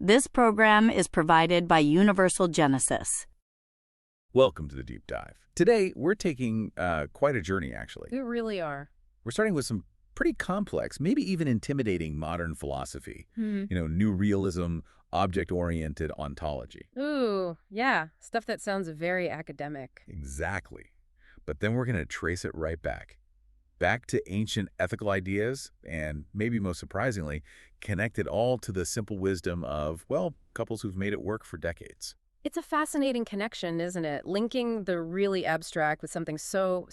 This program is provided by Universal Genesis. Welcome to the Deep Dive. Today, we're taking quite a journey, actually. We really are. We're starting with some pretty complex, maybe even intimidating modern philosophy. New realism, object-oriented ontology. Ooh, yeah. Stuff that sounds very academic. Exactly. But then we're going to trace it right back to ancient ethical ideas, and maybe most surprisingly, connect it all to the simple wisdom of, well, couples who've made it work for decades. It's a fascinating connection, isn't it? Linking the really abstract with something so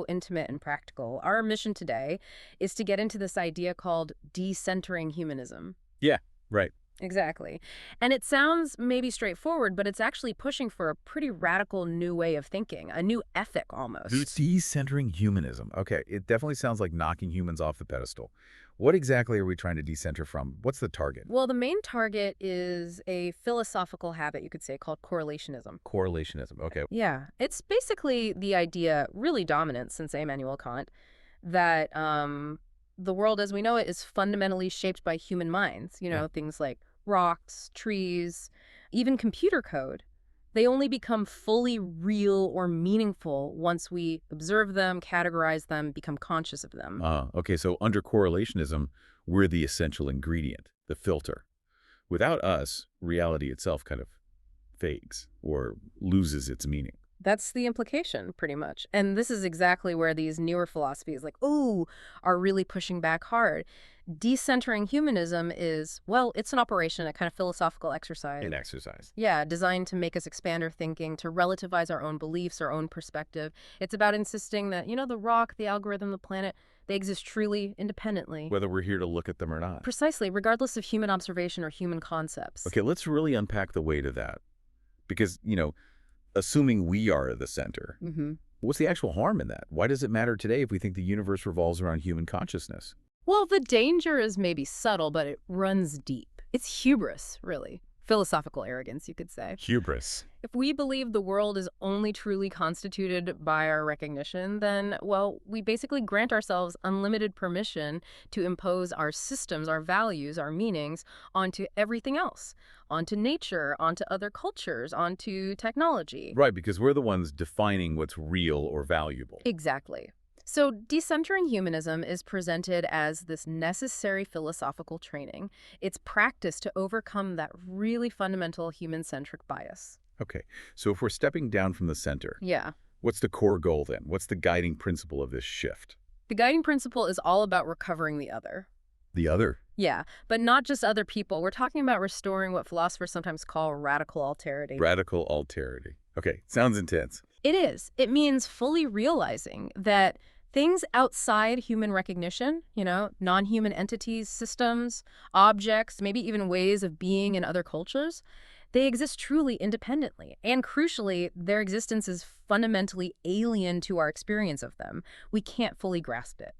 intimate and practical. Our mission today is to get into this idea called decentering humanism. Yeah, right. Exactly. And it sounds maybe straightforward, but it's actually pushing for a pretty radical new way of thinking, a new ethic almost. Decentering humanism. Okay, it definitely sounds like knocking humans off the pedestal. What exactly are we trying to decenter from? What's the target? Well, the main target is a philosophical habit, you could say, called correlationism. Correlationism, okay. Yeah, it's basically the idea, really dominant since Immanuel Kant, that the world as we know it is fundamentally shaped by human minds. Things like rocks, trees, even computer code. They only become fully real or meaningful once we observe them, categorize them, become conscious of them. Okay, so under correlationism, we're the essential ingredient, the filter. Without us, reality itself kind of fades or loses its meaning. That's the implication, pretty much. And this is exactly where these newer philosophies like, are really pushing back hard. Decentering humanism is, well, it's an operation, a kind of philosophical exercise. An exercise. Yeah, designed to make us expand our thinking, to relativize our own beliefs, our own perspective. It's about insisting that, the rock, the algorithm, the planet, they exist truly independently. Whether we're here to look at them or not. Precisely, regardless of human observation or human concepts. Okay, let's really unpack the weight of that. Because, assuming we are the center, what's the actual harm in that? Why does it matter today if we think the universe revolves around human consciousness? Well, the danger is maybe subtle, but it runs deep. It's hubris, really. Philosophical arrogance, you could say. Hubris. If we believe the world is only truly constituted by our recognition, then, well, we basically grant ourselves unlimited permission to impose our systems, our values, our meanings onto everything else, onto nature, onto other cultures, onto technology. Right, because we're the ones defining what's real or valuable. Exactly. So decentering humanism is presented as this necessary philosophical training. It's practice to overcome that really fundamental human-centric bias. Okay, so if we're stepping down from the center, what's the core goal then? What's the guiding principle of this shift? The guiding principle is all about recovering the other. The other? Yeah, but not just other people. We're talking about restoring what philosophers sometimes call radical alterity. Radical alterity. Okay, sounds intense. It is. It means fully realizing that things outside human recognition, non-human entities, systems, objects, maybe even ways of being in other cultures, they exist truly independently. And crucially, their existence is fundamentally alien to our experience of them. We can't fully grasp it.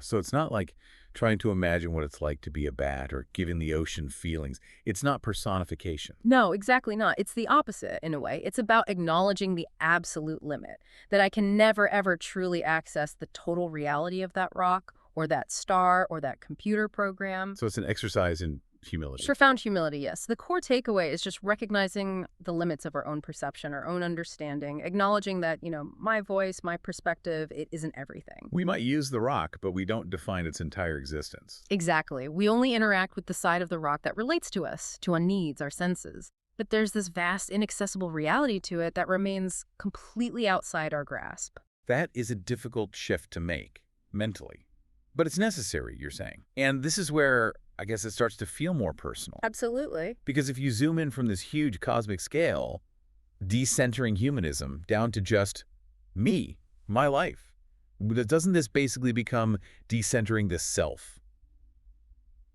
So it's not like trying to imagine what it's like to be a bat or giving the ocean feelings. It's not personification. No, exactly not. It's the opposite, in a way. It's about acknowledging the absolute limit, that I can never, ever truly access the total reality of that rock or that star or that computer program. So it's an exercise in humility. Profound humility, yes. The core takeaway is just recognizing the limits of our own perception, our own understanding, acknowledging that, my voice, my perspective, it isn't everything. We might use the rock, but we don't define its entire existence. Exactly. We only interact with the side of the rock that relates to us, to our needs, our senses. But there's this vast, inaccessible reality to it that remains completely outside our grasp. That is a difficult shift to make, mentally. But it's necessary, you're saying. And this is where I guess it starts to feel more personal. Absolutely. Because if you zoom in from this huge cosmic scale, decentering humanism down to just me, my life, doesn't this basically become decentering the self?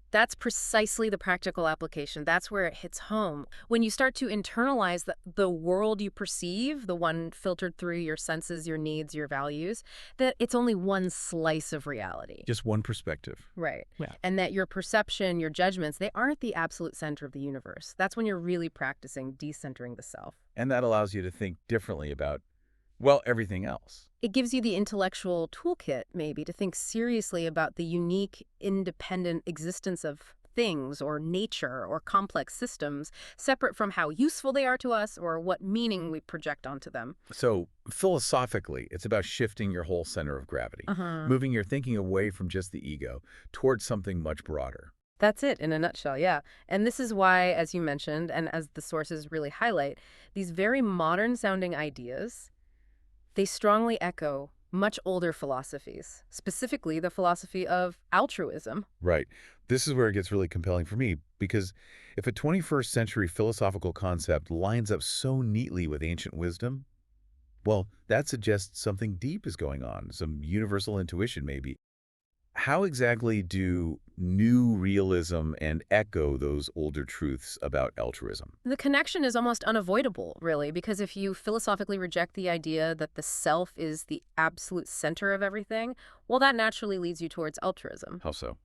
That's precisely the practical application. That's where it hits home. When you start to internalize the world you perceive, the one filtered through your senses, your needs, your values, that it's only one slice of reality. Just one perspective. Right. Yeah. And that your perception, your judgments, they aren't the absolute center of the universe. That's when you're really practicing decentering the self. And that allows you to think differently about, well, everything else. It gives you the intellectual toolkit, maybe, to think seriously about the unique, independent existence of things or nature or complex systems, separate from how useful they are to us or what meaning we project onto them. So philosophically, it's about shifting your whole center of gravity, moving your thinking away from just the ego towards something much broader. That's it in a nutshell, yeah. And this is why, as you mentioned, and as the sources really highlight, these very modern-sounding ideas, they strongly echo much older philosophies, specifically the philosophy of altruism. Right. This is where it gets really compelling for me, because if a 21st century philosophical concept lines up so neatly with ancient wisdom, well, that suggests something deep is going on, some universal intuition maybe. How exactly do new realism and echo those older truths about altruism? The connection is almost unavoidable, really, because if you philosophically reject the idea that the self is the absolute center of everything, well, that naturally leads you towards altruism. How so?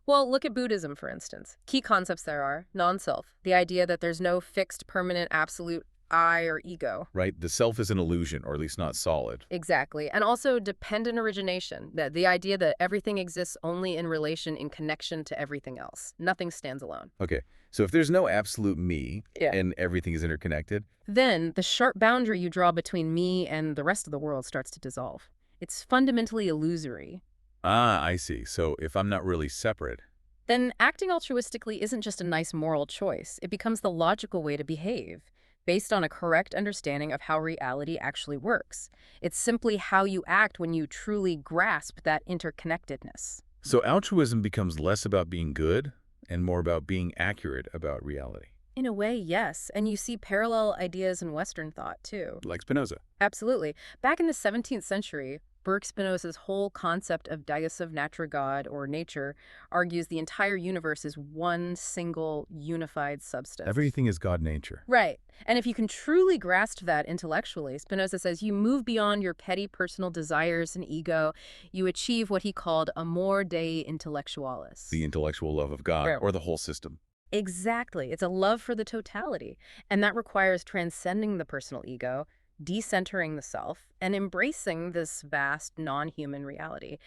Well, look at Buddhism, for instance. Key concepts there are non-self, the idea that there's no fixed, permanent, absolute I or ego. Right? The self is an illusion, or at least not solid. Exactly. And also dependent origination, that the idea that everything exists only in relation, in connection to everything else. Nothing stands alone. Okay, so if there's no absolute me Yeah. and everything is interconnected, Then the sharp boundary you draw between me and the rest of the world starts to dissolve. It's fundamentally illusory. I see. So if I'm not really separate, Then acting altruistically isn't just a nice moral choice. It becomes the logical way to behave, based on a correct understanding of how reality actually works. It's simply how you act when you truly grasp that interconnectedness. so altruism becomes less about being good and more about being accurate about reality. In a way, yes. And you see parallel ideas in Western thought, too. Like Spinoza. Absolutely. Back in the 17th century, Burke Spinoza's whole concept of Deus of Natura God, or nature, argues the entire universe is one single unified substance. Everything is God nature. Right. And if you can truly grasp that intellectually, Spinoza says you move beyond your petty personal desires and ego. You achieve what he called amor Dei intellectualis. The intellectual love of God, Right. or the whole system. Exactly. It's a love for the totality. And that requires transcending the personal ego, decentering the self, and embracing this vast non-human reality.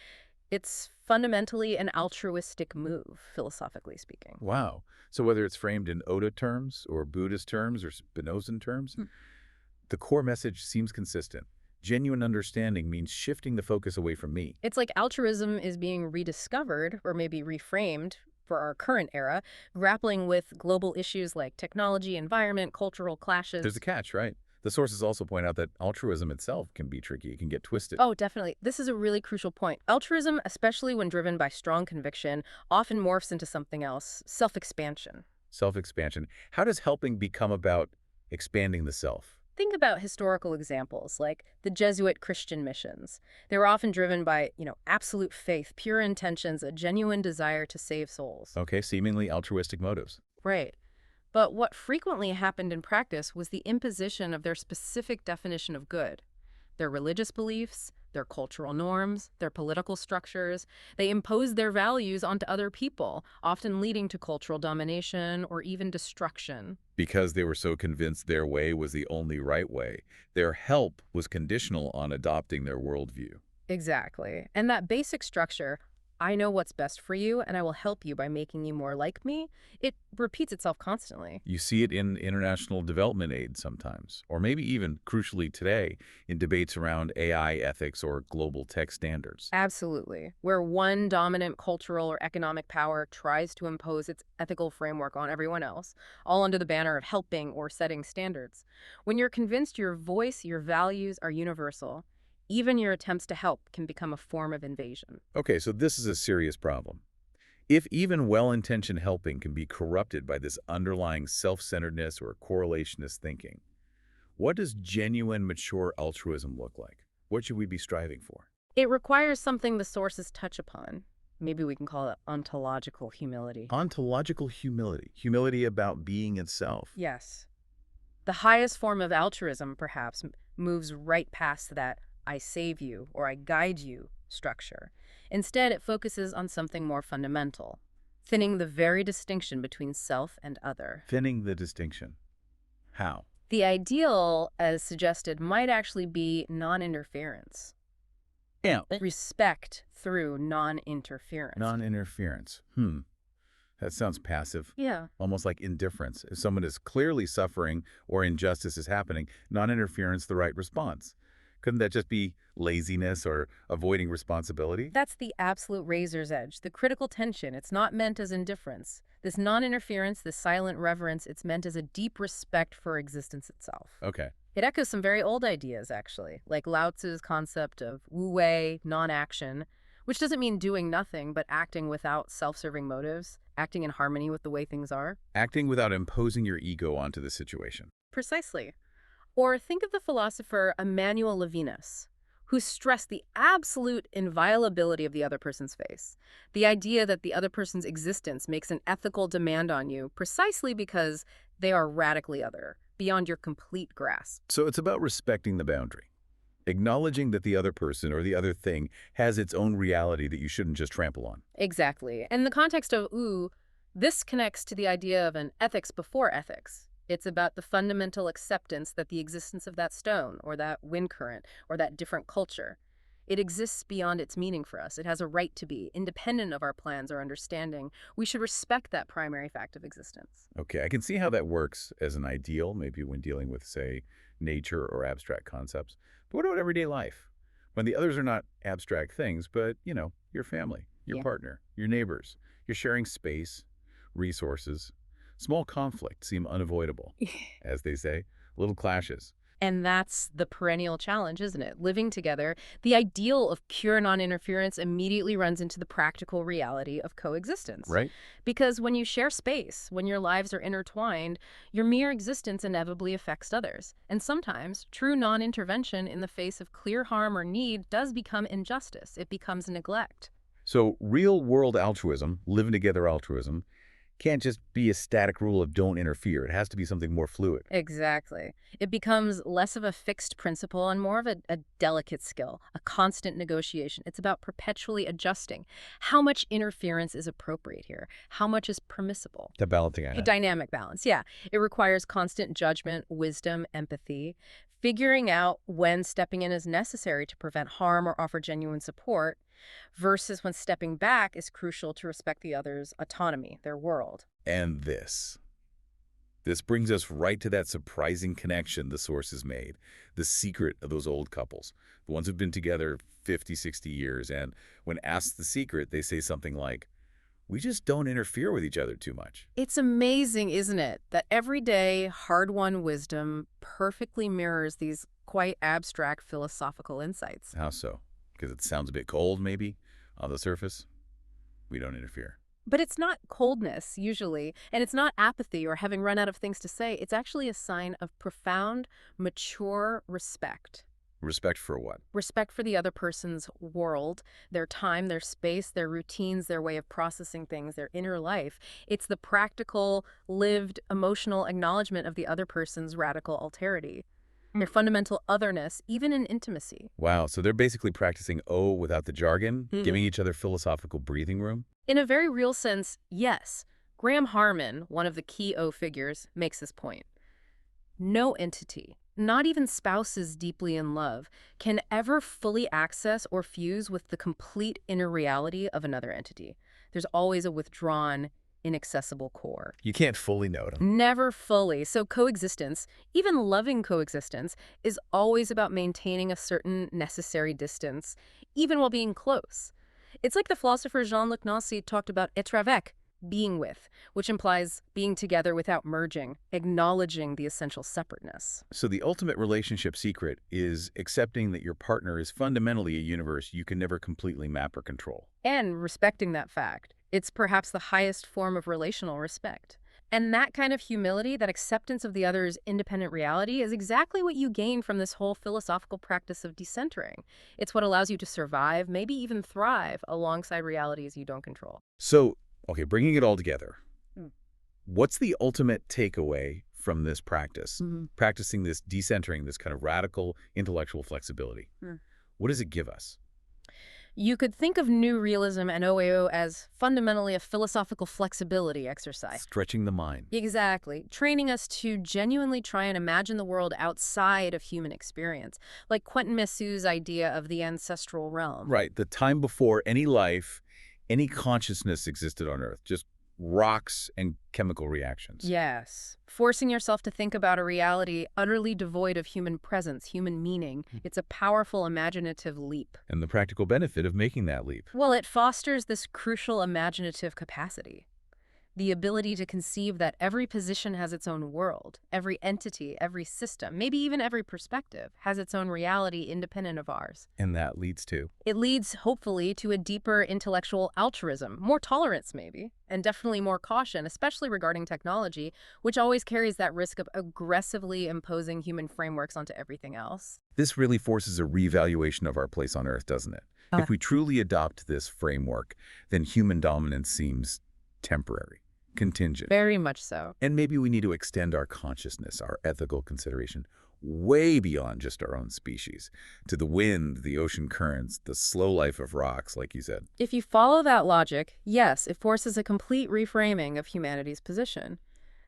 It's fundamentally an altruistic move, philosophically speaking. Wow. So whether it's framed in Oda terms or Buddhist terms or Spinozan terms, the core message seems consistent. Genuine understanding means shifting the focus away from me. It's like altruism is being rediscovered, or maybe reframed, for our current era, grappling with global issues like technology, environment, cultural clashes. There's a catch, right? The sources also point out that altruism itself can be tricky. It can get twisted. Oh, definitely. This is a really crucial point. Altruism, especially when driven by strong conviction, often morphs into something else, self-expansion. Self-expansion. How does helping become about expanding the self? Think about historical examples like the Jesuit Christian missions. They were often driven by, absolute faith, pure intentions, a genuine desire to save souls. Okay, seemingly altruistic motives. Right. But what frequently happened in practice was the imposition of their specific definition of good. Their religious beliefs, their cultural norms, their political structures. They imposed their values onto other people, often leading to cultural domination or even destruction. Because they were so convinced their way was the only right way, their help was conditional on adopting their worldview. Exactly. And that basic structure, I know what's best for you and I will help you by making you more like me, it repeats itself constantly. You see it in international development aid sometimes, or maybe even, crucially today, in debates around AI ethics or global tech standards. Absolutely. Where one dominant cultural or economic power tries to impose its ethical framework on everyone else, all under the banner of helping or setting standards. When you're convinced your voice, your values are universal, even your attempts to help can become a form of invasion. Okay, so this is a serious problem. If even well-intentioned helping can be corrupted by this underlying self-centeredness or correlationist thinking, what does genuine, mature altruism look like? What should we be striving for? It requires something the sources touch upon. Maybe we can call it ontological humility. Ontological humility. Humility about being itself. Yes. The highest form of altruism, perhaps, moves right past that I save you or I guide you structure. Instead, it focuses on something more fundamental, thinning the very distinction between self and other. Thinning the distinction. How? The ideal, as suggested, might actually be non-interference. Yeah. Respect through non-interference. Non-interference. That sounds passive. Yeah. Almost like indifference. If someone is clearly suffering or injustice is happening, non-interference the right response. Couldn't that just be laziness or avoiding responsibility? That's the absolute razor's edge, the critical tension. It's not meant as indifference. This non-interference, this silent reverence, it's meant as a deep respect for existence itself. Okay. It echoes some very old ideas, actually, like Lao Tzu's concept of wu-wei, non-action, which doesn't mean doing nothing, but acting without self-serving motives, acting in harmony with the way things are. Acting without imposing your ego onto the situation. Precisely. Or think of the philosopher Emmanuel Levinas, who stressed the absolute inviolability of the other person's face. The idea that the other person's existence makes an ethical demand on you precisely because they are radically other, beyond your complete grasp. So it's about respecting the boundary. Acknowledging that the other person or the other thing has its own reality that you shouldn't just trample on. Exactly. And in the context of OOO, this connects to the idea of an ethics before ethics. It's about the fundamental acceptance that the existence of that stone or that wind current or that different culture, it exists beyond its meaning for us. It has a right to be, independent of our plans or understanding. We should respect that primary fact of existence. Okay, I can see how that works as an ideal, maybe when dealing with, say, nature or abstract concepts. But what about everyday life? When the others are not abstract things, but, your family, your partner, your neighbors. You're sharing space, resources. Small conflicts seem unavoidable, as they say, little clashes. And that's the perennial challenge, isn't it? Living together, the ideal of pure non-interference immediately runs into the practical reality of coexistence. Right? Because when you share space, when your lives are intertwined, your mere existence inevitably affects others. And sometimes, true non-intervention in the face of clear harm or need does become injustice. It becomes neglect. So real-world altruism, living together altruism, can't just be a static rule of don't interfere. It has to be something more fluid. Exactly. It becomes less of a fixed principle and more of a delicate skill, a constant negotiation. It's about perpetually adjusting. How much interference is appropriate here? How much is permissible? The balancing A act. dynamic balance, yeah. It requires constant judgment, wisdom, empathy, figuring out when stepping in is necessary to prevent harm or offer genuine support, versus when stepping back is crucial to respect the other's autonomy, their world. And this. This brings us right to that surprising connection the sources made, the secret of those old couples, the ones who've been together 50, 60 years, and when asked the secret, they say something like, we just don't interfere with each other too much. It's amazing, isn't it, that everyday, hard-won wisdom perfectly mirrors these quite abstract philosophical insights. How so? Because it sounds a bit cold, maybe, on the surface? We don't interfere. But it's not coldness, usually, and it's not apathy or having run out of things to say. It's actually a sign of profound, mature respect. Respect for what? Respect for the other person's world, their time, their space, their routines, their way of processing things, their inner life. It's the practical, lived, emotional acknowledgement of the other person's radical alterity, their fundamental otherness, even in intimacy. Wow, so they're basically practicing O without the jargon, giving each other philosophical breathing room? In a very real sense, yes. Graham Harman, one of the key O figures, makes this point. No entity, not even spouses deeply in love, can ever fully access or fuse with the complete inner reality of another entity. There's always a withdrawn, inaccessible core. You can't fully know them. Never fully. So coexistence, even loving coexistence, is always about maintaining a certain necessary distance, even while being close. It's like the philosopher Jean-Luc Nancy talked about être avec, being with, which implies being together without merging, acknowledging the essential separateness. So the ultimate relationship secret is accepting that your partner is fundamentally a universe you can never completely map or control. And respecting that fact. It's perhaps the highest form of relational respect. And that kind of humility, that acceptance of the other's independent reality, is exactly what you gain from this whole philosophical practice of decentering. It's what allows you to survive, maybe even thrive, alongside realities you don't control. So, okay, bringing it all together, what's the ultimate takeaway from this practice? Practicing this decentering, this kind of radical intellectual flexibility. What does it give us? You could think of New Realism and OOO as fundamentally a philosophical flexibility exercise. Stretching the mind. Exactly. Training us to genuinely try and imagine the world outside of human experience, like Quentin Messu's idea of the ancestral realm. Right, the time before any life, any consciousness existed on Earth, just rocks and chemical reactions. Yes. Forcing yourself to think about a reality utterly devoid of human presence, human meaning. It's a powerful imaginative leap. And the practical benefit of making that leap. Well, it fosters this crucial imaginative capacity. The ability to conceive that every position has its own world, every entity, every system, maybe even every perspective, has its own reality independent of ours. And that leads to? It leads, hopefully, to a deeper intellectual altruism, more tolerance maybe, and definitely more caution, especially regarding technology, which always carries that risk of aggressively imposing human frameworks onto everything else. This really forces a reevaluation of our place on Earth, doesn't it? If we truly adopt this framework, then human dominance seems temporary, contingent. Very much so. And maybe we need to extend our consciousness, our ethical consideration, way beyond just our own species, to the wind, the ocean currents, the slow life of rocks, like you said. If you follow that logic, yes, it forces a complete reframing of humanity's position.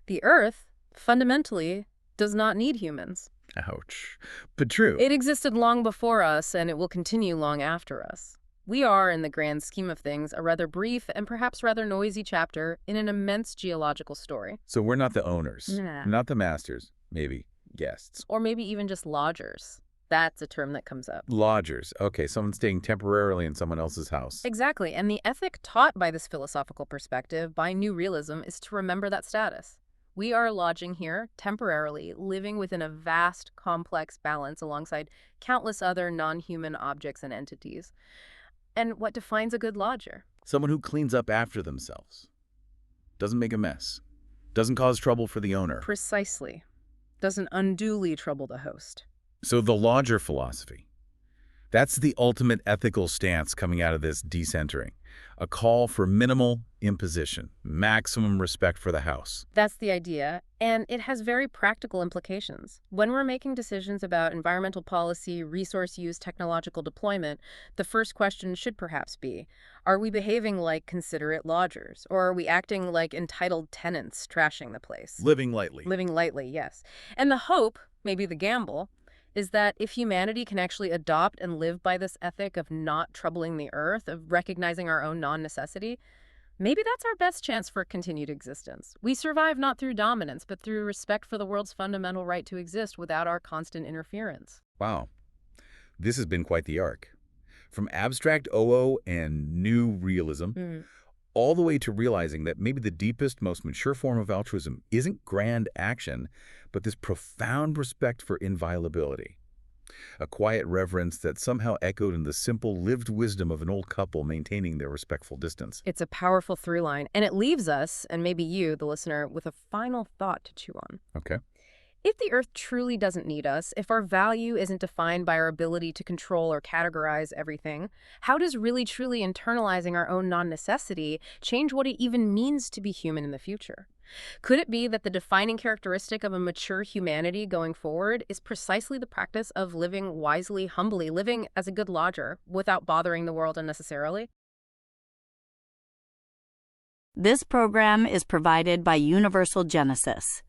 The Earth, fundamentally, does not need humans. Ouch. But true. It existed long before us, and it will continue long after us. We are, in the grand scheme of things, a rather brief and perhaps rather noisy chapter in an immense geological story. So we're not the owners, Nah. not the masters, maybe guests. Or maybe even just lodgers. That's a term that comes up. Lodgers. Okay, someone staying temporarily in someone else's house. Exactly, and the ethic taught by this philosophical perspective, by New Realism, is to remember that status. We are lodging here, temporarily, living within a vast, complex balance alongside countless other non-human objects and entities. And what defines a good lodger? Someone who cleans up after themselves. Doesn't make a mess. Doesn't cause trouble for the owner. Precisely. Doesn't unduly trouble the host. So the lodger philosophy. That's the ultimate ethical stance coming out of this decentering. A call for minimal imposition, maximum respect for the house. That's the idea, and it has very practical implications. When we're making decisions about environmental policy, resource use, technological deployment, the first question should perhaps be, are we behaving like considerate lodgers, or are we acting like entitled tenants trashing the place? Living lightly. Living lightly, yes. And the hope, maybe the gamble, is that if humanity can actually adopt and live by this ethic of not troubling the earth, of recognizing our own non-necessity, maybe that's our best chance for continued existence. We survive not through dominance, but through respect for the world's fundamental right to exist without our constant interference. Wow. This has been quite the arc. From abstract OOO and new realism, all the way to realizing that maybe the deepest, most mature form of altruism isn't grand action, but this profound respect for inviolability. A quiet reverence that somehow echoed in the simple lived wisdom of an old couple maintaining their respectful distance. It's a powerful through line, and it leaves us, and maybe you, the listener, with a final thought to chew on. Okay. If the Earth truly doesn't need us, if our value isn't defined by our ability to control or categorize everything, how does really truly internalizing our own non-necessity change what it even means to be human in the future? Could it be that the defining characteristic of a mature humanity going forward is precisely the practice of living wisely, humbly, living as a good lodger without bothering the world unnecessarily? This program is provided by Universal Genesis.